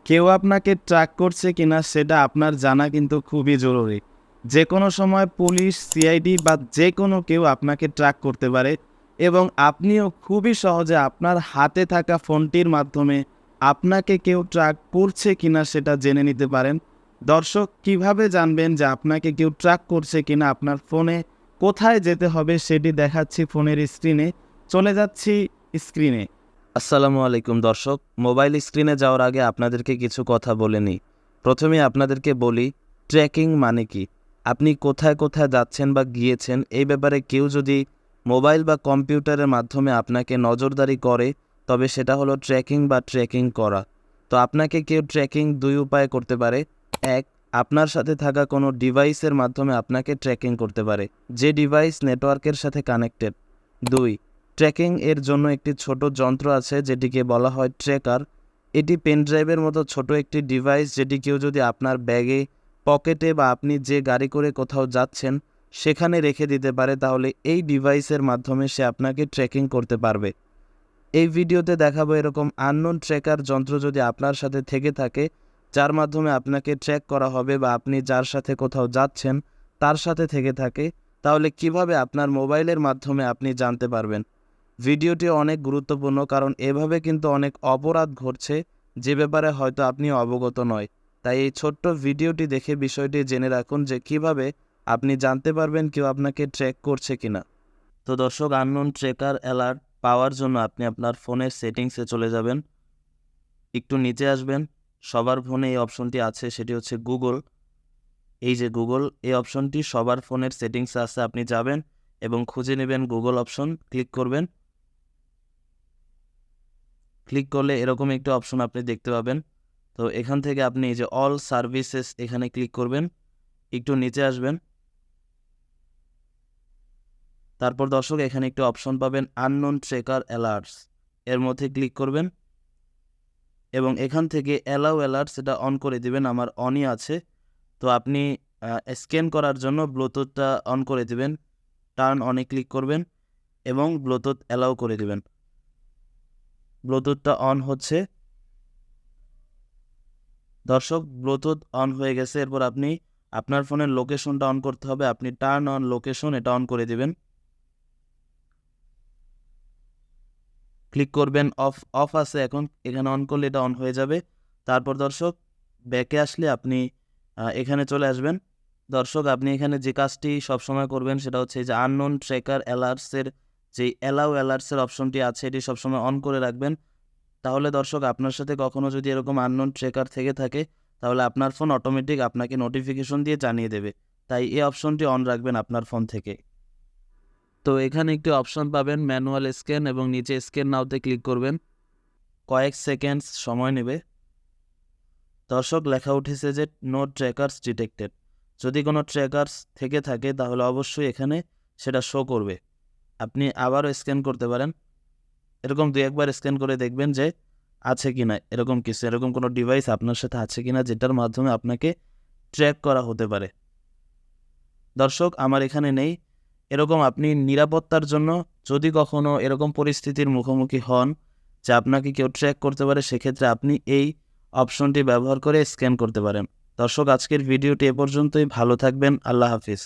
কেউ আপনাকে ট্র্যাক করছে কিনা সেটা আপনার জানা কিন্তু খুবই জরুরি। যে কোনো সময় পুলিশ, সিআইডি বা যে কোনো কেউ আপনাকে ট্র্যাক করতে পারে এবং আপনিও খুবই সহজে আপনার হাতে থাকা ফোনটির মাধ্যমে আপনাকে কেউ ট্র্যাক করছে কিনা সেটা জেনে নিতে পারেন। দর্শক, কিভাবে জানবেন যে আপনাকে কেউ ট্র্যাক করছে কিনা আপনার ফোনে কোথায় যেতে হবে সেটি দেখাচ্ছি ফোনের স্ক্রিনে। চলে যাচ্ছি স্ক্রিনে। আসসালামু আলাইকুম দর্শক, মোবাইল স্ক্রিনে যাওয়ার আগে আপনাদেরকে কিছু কথা বলে নিই। প্রথমে আপনাদেরকে বলি, ট্র্যাকিং মানে কি। আপনি কোথায় কোথায় যাচ্ছেন বা গিয়েছেন এই ব্যাপারে কেউ যদি মোবাইল বা কম্পিউটারের মাধ্যমে আপনাকে নজরদারি করে, তবে সেটা হলো ট্র্যাকিং বা ট্র্যাকিং করা। তো আপনাকে কেউ ট্র্যাকিং দুই উপায়ে করতে পারে। এক, আপনার সাথে থাকা কোনো ডিভাইসের মাধ্যমে আপনাকে ট্র্যাকিং করতে পারে, যে ডিভাইস নেটওয়ার্কের সাথে কানেক্টেড। দুই, ট্র্যাকিং এর জন্য একটি ছোট যন্ত্র আছে যেটিকে বলা হয় ট্র্যাকার। এটি পেনড্রাইভের মতো ছোট একটি ডিভাইস, যেটি কেউ যদি আপনার ব্যাগে, পকেটে বা আপনি যে গাড়ি করে কোথাও যাচ্ছেন সেখানে রেখে দিতে পারে, তাহলে এই ডিভাইসের মাধ্যমে সে আপনাকে ট্র্যাকিং করতে পারবে। এই ভিডিওতে দেখাবো এরকম আননোন ট্র্যাকার যন্ত্র যদি আপনার সাথে থেকে থাকে, যার মাধ্যমে আপনাকে ট্র্যাক করা হবে বা আপনি যার সাথে কোথাও যাচ্ছেন তার সাথে থেকে থাকে, তাহলে কিভাবে আপনার মোবাইলের মাধ্যমে আপনি জানতে পারবেন। ভিডিওটি অনেক গুরুত্বপূর্ণ, কারণ এভাবে কিন্তু অনেক অপরাধ ঘটছে যে ব্যাপারে হয়তো আপনি অবগত নয়। তাই এই ছোট্ট ভিডিওটি দেখে বিষয়টি জেনে রাখুন যে কিভাবে আপনি জানতে পারবেন কেউ আপনাকে ট্র্যাক করছে কিনা। তো দর্শক, আননোন ট্র্যাকার অ্যালার্ট পাওয়ার জন্য আপনি আপনার ফোনের সেটিংসে চলে যাবেন, একটু নিচে আসবেন। সবার ফোনে এই অপশনটি আছে, সেটি হচ্ছে গুগল। এই যে গুগল, এই অপশনটি সবার ফোনের সেটিংসে আছে। আপনি যাবেন এবং খুঁজে নেবেন গুগল অপশন, ক্লিক করবেন। ক্লিক করলে এরকম একটি অপশন আপনি দেখতে পাবেন। তো এখান থেকে আপনি এই যে অল সার্ভিসেস এখানে ক্লিক করবেন, একটু নিচে আসবেন। তারপর দর্শক, এখানে একটি অপশন পাবেন আননোন ট্র্যাকার অ্যালার্টস, এর মধ্যে ক্লিক করবেন এবং এখান থেকে অ্যালাউ অ্যালার্টস এটা অন করে দিবেন। আমার অনই আছে। তো আপনি স্ক্যান করার জন্য ব্লুটুথটা অন করে দিবেন, টার্ন অনে ক্লিক করবেন এবং ব্লুটুথ অ্যালাউ করে দিবেন। ব্লুটুথটা অন হচ্ছে। দর্শক, ব্লুটুথ অন হয়ে গেছে। এরপর আপনি আপনার ফোনের লোকেশনটা অন করতে হবে। আপনি টার্ন অন লোকেশন এটা অন করে দিবেন, ক্লিক করবেন। অফ অফ আছে এখন, এখানে অন করলে এটা অন হয়ে যাবে। তারপর দর্শক, ব্যাকে আসলে আপনি এখানে চলে আসবেন। দর্শক, আপনি এখানে যে কাজটি সবসময় করবেন সেটা হচ্ছে যে আননোন ট্র্যাকার অ্যালার্টসের যে অ্যালাউ অ্যালার্টসের অপশনটি আছে এটি সবসময় অন করে রাখবেন। তাহলে দর্শক, আপনার সাথে কখনো যদি এরকম আননোন ট্র্যাকার থেকে থাকে, তাহলে আপনার ফোন অটোমেটিক আপনাকে নোটিফিকেশন দিয়ে জানিয়ে দেবে। তাই এই অপশনটি অন রাখবেন আপনার ফোন থেকে। তো এখানে একটি অপশন পাবেন ম্যানুয়াল স্ক্যান, এবং নিচে স্ক্যান নাওতে ক্লিক করবেন। কয়েক সেকেন্ডস সময় নেবে। দর্শক, লেখা উঠেছে যে নো ট্র্যাকার্স ডিটেক্টেড। যদি কোনো ট্র্যাকার্স থেকে থাকে তাহলে অবশ্যই এখানে সেটা শো করবে। আপনি আবারও স্ক্যান করতে পারেন, এরকম দুই একবার স্ক্যান করে দেখবেন যে আছে কিনা এরকম কিছু, এরকম কোনো ডিভাইস আপনার সাথে আছে কিনা যেটার মাধ্যমে আপনাকে ট্র্যাক করা হতে পারে। দর্শক, আমার এখানে নেই। এরকম আপনি নিরাপত্তার জন্য যদি কখনো এরকম পরিস্থিতির মুখোমুখি হন যে আপনাকে কেউ ট্র্যাক করতে পারে, সেক্ষেত্রে আপনি এই অপশনটি ব্যবহার করে স্ক্যান করতে পারেন। দর্শক, আজকের ভিডিওটি এ পর্যন্তই। ভালো থাকবেন। আল্লাহ হাফিজ।